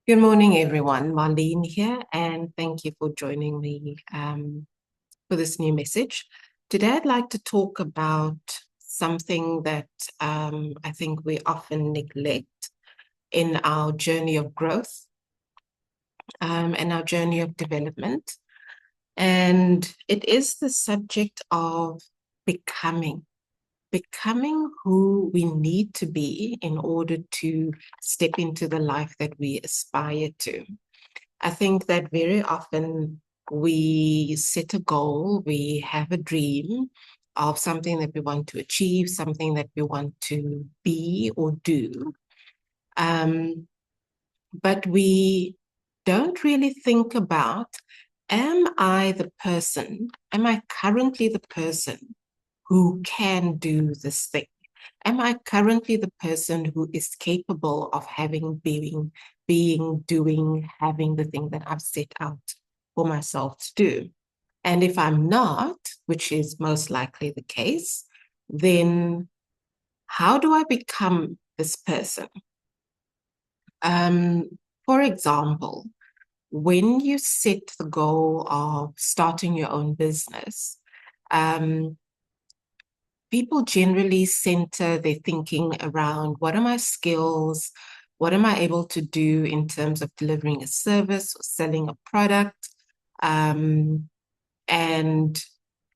Good morning, everyone. Marlene here, and thank you for joining me for this new message. Today, I'd like to talk about something that I think we often neglect in our journey of growth and our journey of development. And it is the subject of becoming, becoming who we need to be in order to step into the life that we aspire to. I think that very often we set a goal, we have a dream of something that we want to achieve, something that we want to be or do. Um, but we don't really think about, am I the person? Am I currently the person who can do this thing? Am I currently the person who is capable of doing, having the thing that I've set out for myself to do? And if I'm not, which is most likely the case, then how do I become this person? Um, for example, when you set the goal of starting your own business, um, people generally center their thinking around what are my skills? What am I able to do in terms of delivering a service or selling a product? Um, and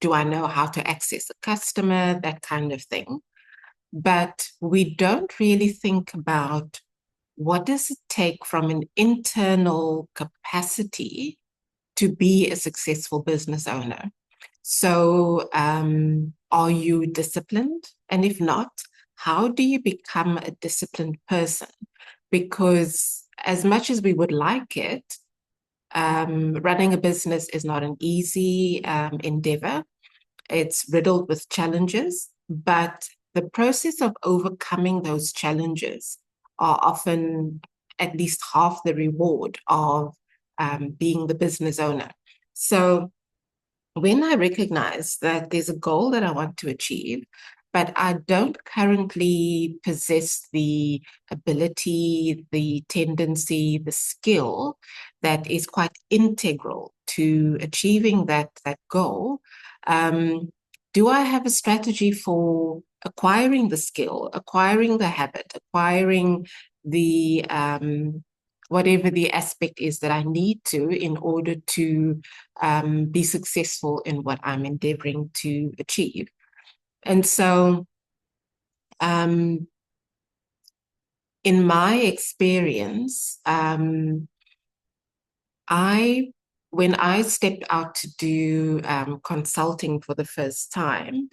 do I know how to access a customer? That kind of thing. But we don't really think about what does it take from an internal capacity to be a successful business owner. So, are you disciplined? And if not, how do you become a disciplined person? Because as much as we would like it, running a business is not an easy endeavor. It's riddled with challenges, but the process of overcoming those challenges are often at least half the reward of being the business owner. So when I recognize that there's a goal that I want to achieve, but I don't currently possess the ability, the tendency, the skill that is quite integral to achieving that goal, um, do I have a strategy for acquiring the skill, acquiring the habit, acquiring the whatever the aspect is that I need to in order to be successful in what I'm endeavoring to achieve. And so, um, in my experience, I when I stepped out to do consulting for the first time,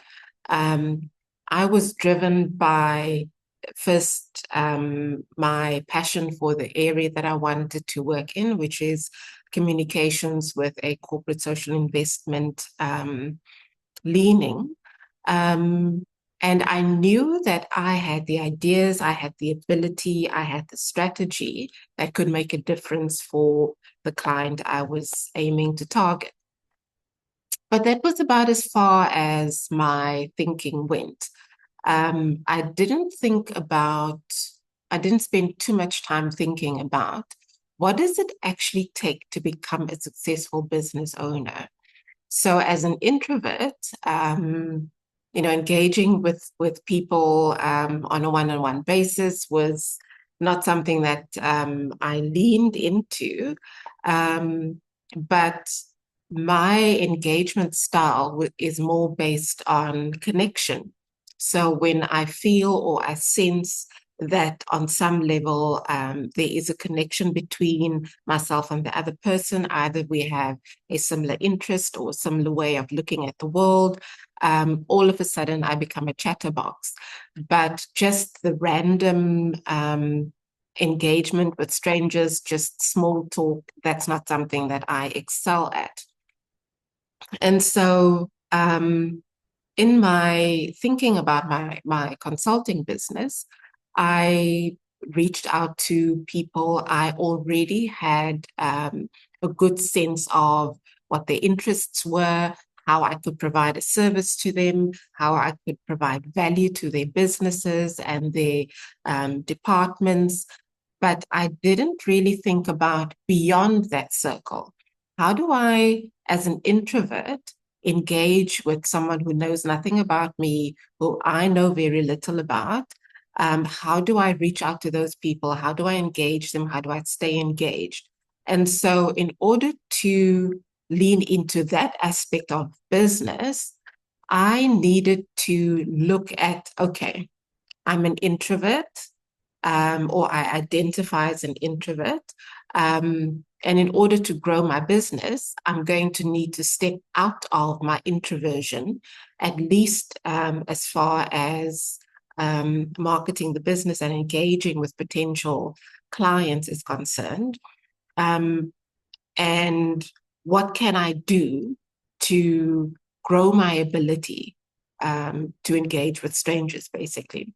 I was driven by first my passion for the area that I wanted to work in, which is communications with a corporate social investment leaning. Um, and I knew that I had the ideas, I had the ability, I had the strategy that could make a difference for the client I was aiming to target. But that was about as far as my thinking went. I didn't think about, I didn't spend too much time thinking about what does it actually take to become a successful business owner. So as an introvert, engaging with people on a one-on-one basis was not something that I leaned into. But my engagement style is more based on connection. So when I feel or I sense that on some level there is a connection between myself and the other person, either we have a similar interest or a similar way of looking at the world, all of a sudden I become a chatterbox. But just the random engagement with strangers, just small talk, that's not something that I excel at. And so, in my thinking about my consulting business, I reached out to people. I already had a good sense of what their interests were, how I could provide a service to them, how I could provide value to their businesses and their departments. but I didn't really think about beyond that circle. How do I, as an introvert, engage with someone who knows nothing about me, who I know very little about? How do I reach out to those people? How do I engage them? How do I stay engaged? And so, in order to lean into that aspect of business, I needed to look at, okay, I'm an introvert, or I identify as an introvert. And in order to grow my business, I'm going to need to step out of my introversion, at least as far as marketing the business and engaging with potential clients is concerned. Um, and what can I do to grow my ability to engage with strangers, basically?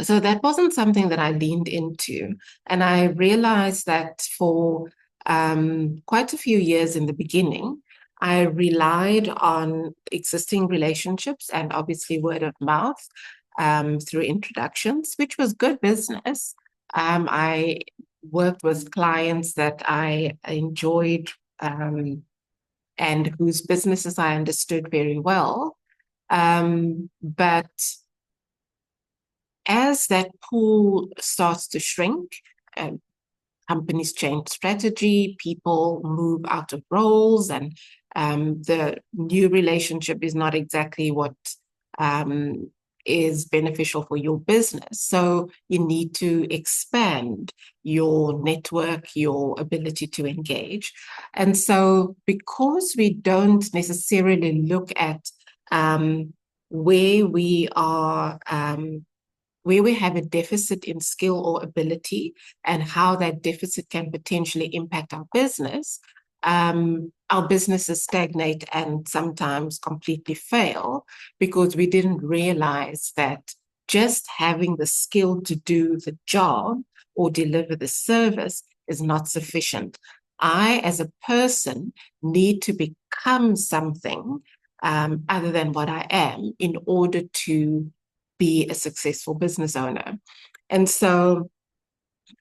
So that wasn't something that I leaned into. And I realized that for quite a few years in the beginning, I relied on existing relationships and obviously word of mouth through introductions, which was good business. I worked with clients that I enjoyed and whose businesses I understood very well. But as that pool starts to shrink, um, companies change strategy, people move out of roles, and the new relationship is not exactly what um, is beneficial for your business. So you need to expand your network, your ability to engage. And so, because we don't necessarily look at where we are where we have a deficit in skill or ability and how that deficit can potentially impact our businesses stagnate and sometimes completely fail because we didn't realize that just having the skill to do the job or deliver the service is not sufficient. I, as a person, need to become something other than what I am in order to be a successful business owner. And so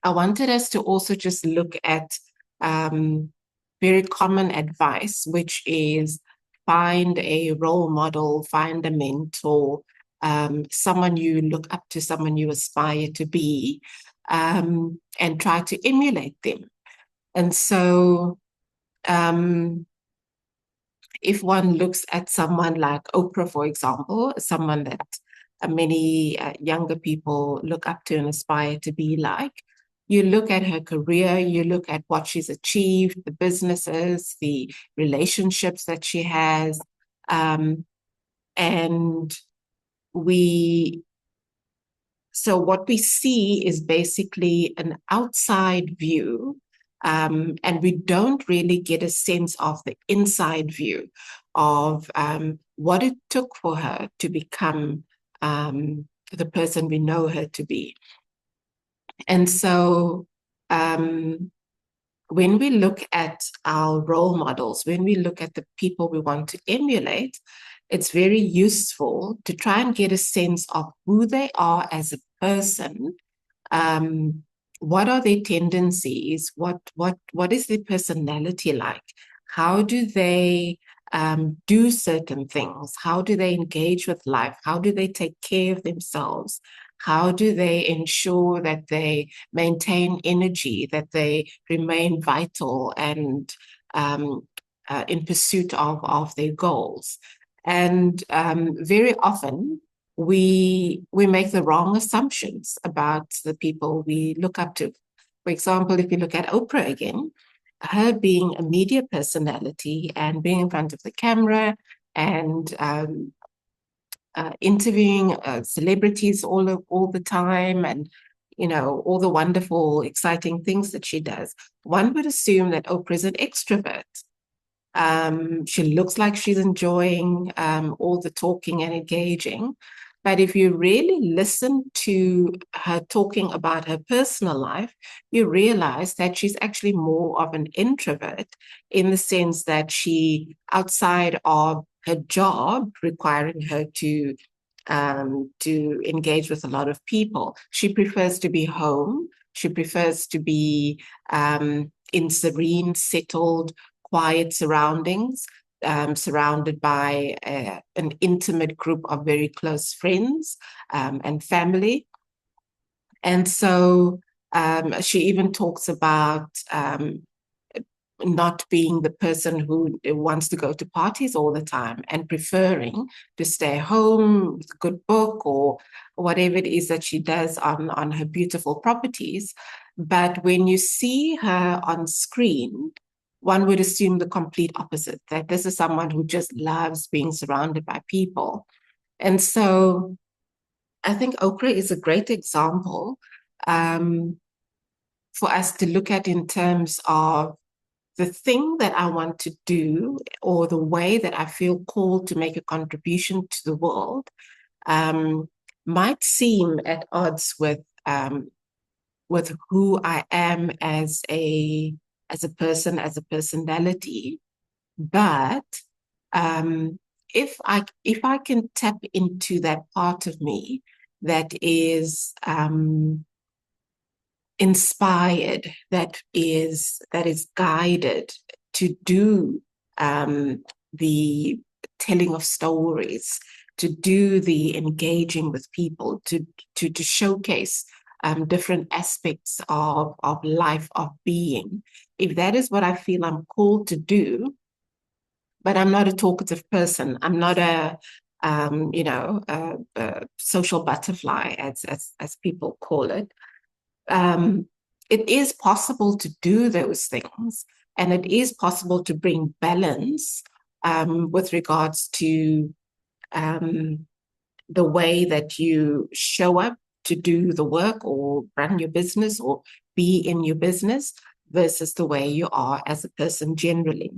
I wanted us to also just look at very common advice, which is find a role model, find a mentor, someone you look up to, someone you aspire to be, and try to emulate them. And so if one looks at someone like Oprah, for example, someone that many younger people look up to and aspire to be like, you look at her career, you look at what she's achieved, the businesses, the relationships that she has, and we so what we see is basically an outside view, and we don't really get a sense of the inside view of what it took for her to become the person we know her to be. And so when we look at our role models, when we look at the people we want to emulate, it's very useful to try and get a sense of who they are as a person. What are their tendencies? What is their personality like? How do they do certain things? How do they engage with life? How do they take care of themselves? How do they ensure that they maintain energy, that they remain vital and in pursuit of their goals? And very often we make the wrong assumptions about the people we look up to. For example, if you look at Oprah again, her being a media personality and being in front of the camera and interviewing celebrities all the time and all the wonderful, exciting things that she does, one would assume that Oprah is an extrovert. She looks like she's enjoying all the talking and engaging. But if you really listen to her talking about her personal life, you realize that she's actually more of an introvert in the sense that she, outside of her job requiring her to engage with a lot of people, she prefers to be home She prefers to be in serene, settled, quiet surroundings, surrounded by an intimate group of very close friends and family. And so she even talks about not being the person who wants to go to parties all the time and preferring to stay home with a good book or whatever it is that she does on her beautiful properties. But when you see her on screen, one would assume the complete opposite, that this is someone who just loves being surrounded by people. And so I think Oprah is a great example um, for us to look at in terms of the thing that I want to do or the way that I feel called to make a contribution to the world might seem at odds with who I am as a person, as a personality. But if I can tap into that part of me that is inspired, that is guided to do the telling of stories, to do the engaging with people, to showcase different aspects of life, of being. If that is what I feel I'm called to do, but I'm not a talkative person. I'm not a social butterfly, as people call it. Um, it is possible to do those things, and it is possible to bring balance with regards to um, the way that you show up to do the work or run your business or be in your business versus the way you are as a person generally.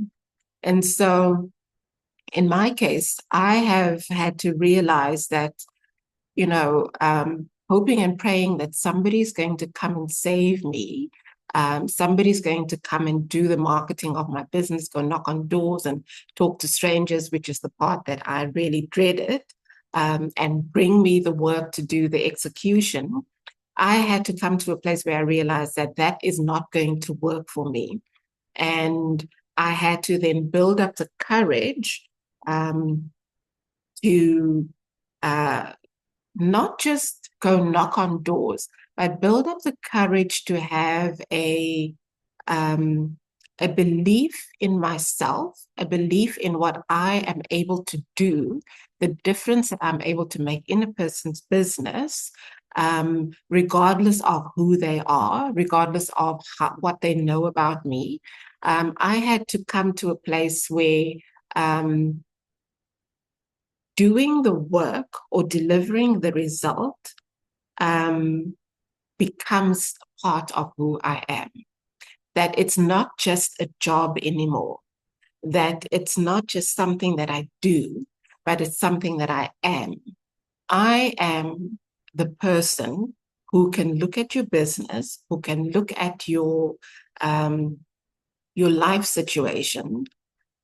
And so in my case, I have had to realize that, hoping and praying that somebody's going to come and save me. Somebody's going to come and do the marketing of my business, go knock on doors and talk to strangers, which is the part that I really dreaded, and bring me the work to do the execution. I had to come to a place where I realized that that is not going to work for me. And I had to then build up the courage to uh, not just go knock on doors, but build up the courage to have um, a belief in myself, a belief in what I am able to do, the difference that I'm able to make in a person's business, regardless of who they are, regardless of what they know about me. I had to come to a place where um, doing the work or delivering the result becomes part of who I am. That it's not just a job anymore, that it's not just something that I do, but it's something that I am. I am the person who can look at your business, who can look at your life situation,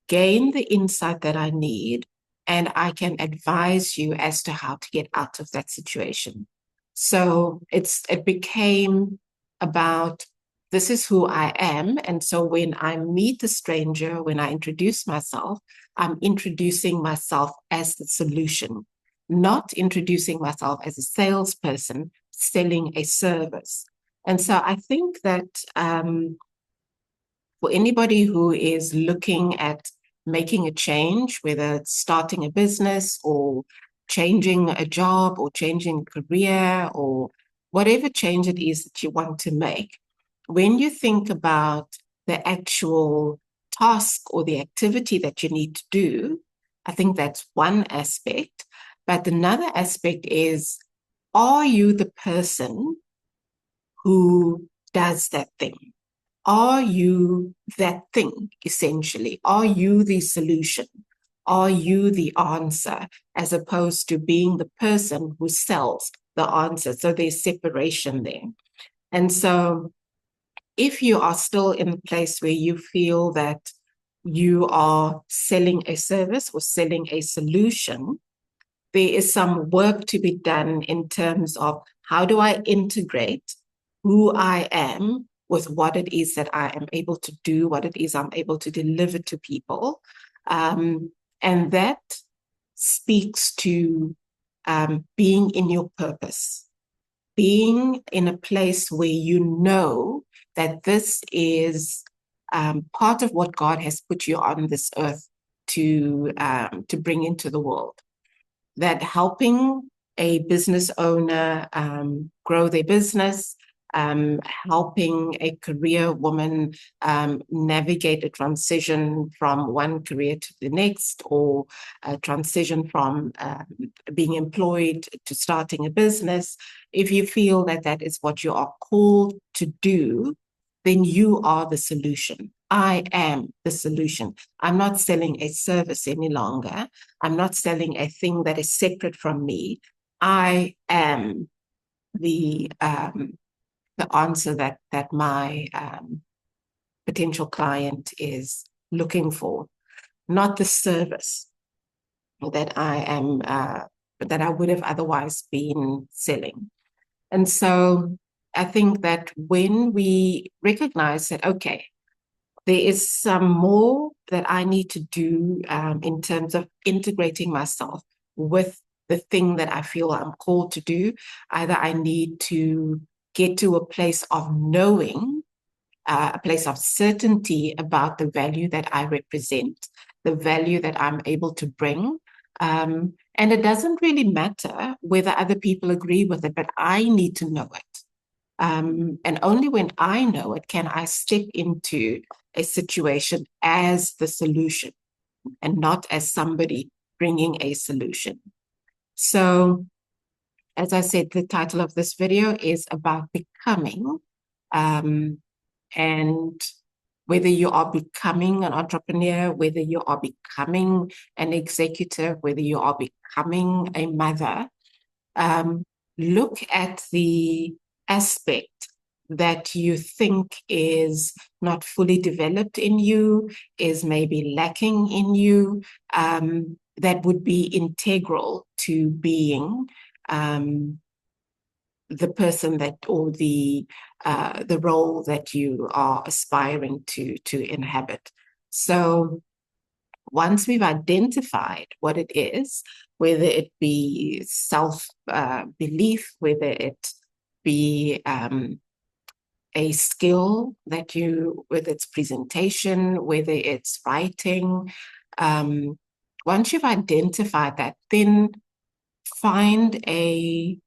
gain the insight that I need, and I can advise you as to how to get out of that situation. So it became about this is who I am. And so when I meet a stranger, when I introduce myself, I'm introducing myself as the solution, not introducing myself as a salesperson selling a service. And so I think that for anybody who is looking at making a change, whether it's starting a business or changing a job or changing a career or whatever change it is that you want to make, when you think about the actual task or the activity that you need to do, I think that's one aspect. But another aspect is, are you the person who does that thing? Are you that thing, essentially? Are you the solution? Are you the answer, as opposed to being the person who sells the answer? So there's separation there. And so if you are still in a place where you feel that you are selling a service or selling a solution, there is some work to be done in terms of how do I integrate who I am with what it is that I am able to do, what it is I'm able to deliver to people. And that speaks to being in your purpose, being in a place where you know that this is part of what God has put you on this earth to bring into the world. That helping a business owner grow their business, helping a career woman navigate a transition from one career to the next, or a transition from being employed to starting a business. If you feel that that is what you are called to do, then you are the solution. I am the solution. I'm not selling a service any longer. I'm not selling a thing that is separate from me. I am the answer that my potential client is looking for, not the service that I would have otherwise been selling. And so I think that when we recognize that, okay, there is some more that I need to do in terms of integrating myself with the thing that I feel I'm called to do. Either I need to get to a place of knowing, a place of certainty about the value that I represent, the value that I'm able to bring. And it doesn't really matter whether other people agree with it, but I need to know it. And only when I know it can I step into a situation as the solution and not as somebody bringing a solution. So, as I said, the title of this video is about becoming, and whether you are becoming an entrepreneur, whether you are becoming an executive, whether you are becoming a mother, look at the aspect that you think is not fully developed in you, is maybe lacking in you, that would be integral to being the person that, or the role that you are aspiring to inhabit. So once we've identified what it is, whether it be self-belief, whether it be a skill that whether it's presentation, whether it's writing, once you've identified that, then find an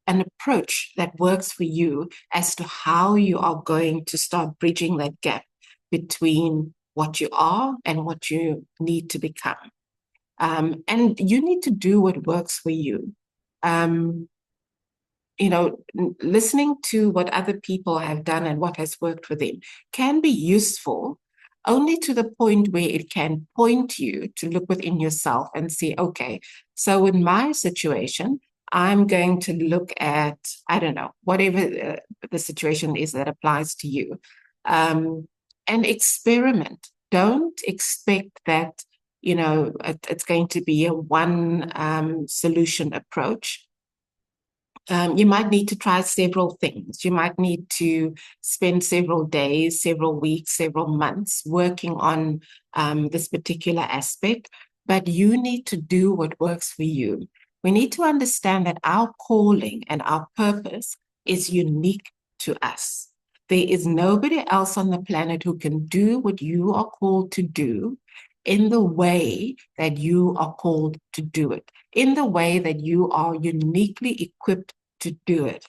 approach that works for you as to how you are going to start bridging that gap between what you are and what you need to become. And you need to do what works for you. Listening to what other people have done and what has worked for them can be useful only to the point where it can point you to look within yourself and say, okay, so in my situation, I'm going to look at, I don't know, whatever the situation is that applies to you, and experiment. Don't expect that, it's going to be a one solution approach. You might need to try several things. You might need to spend several days, several weeks, several months working on this particular aspect, but you need to do what works for you. We need to understand that our calling and our purpose is unique to us. There is nobody else on the planet who can do what you are called to do in the way that you are called to do it, in the way that you are uniquely equipped to do it.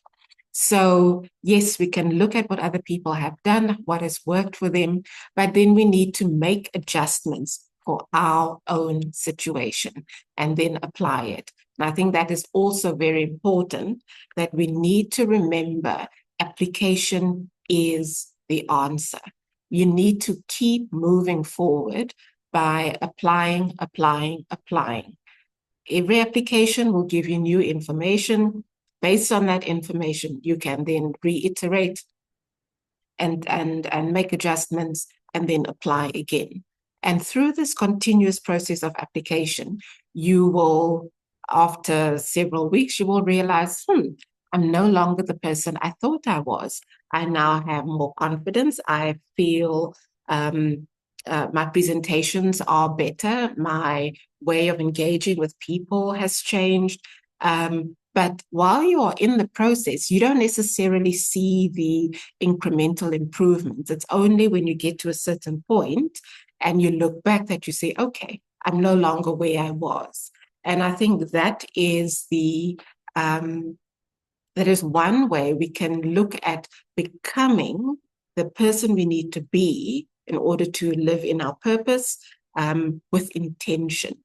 So, yes, we can look at what other people have done, what has worked for them, but then we need to make adjustments for our own situation and then apply it. And I think that is also very important, that we need to remember application is the answer. You need to keep moving forward by applying. Every application will give you new information. Based on that information, you can then reiterate and make adjustments and then apply again. And through this continuous process of application, you will after several weeks, you will realize, I'm no longer the person I thought I was. I now have more confidence. I feel my presentations are better. My way of engaging with people has changed. But while you are in the process, you don't necessarily see the incremental improvements. It's only when you get to a certain point and you look back that you say, okay, I'm no longer where I was. And I think that is one way we can look at becoming the person we need to be in order to live in our purpose with intention,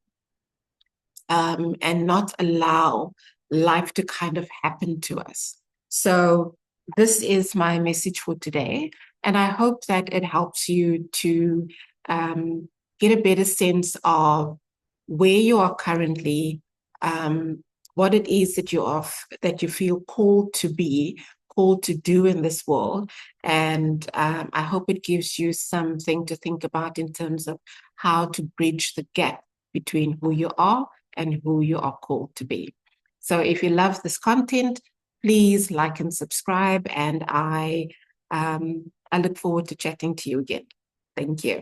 and not allow life to kind of happen to us. So, this is my message for today. And I hope that it helps you to um, get a better sense of where you are currently, what it is that you feel called to be, called to do in this world. And I hope it gives you something to think about in terms of how to bridge the gap between who you are and who you are called to be. So if you love this content, please like and subscribe, and I look forward to chatting to you again. Thank you.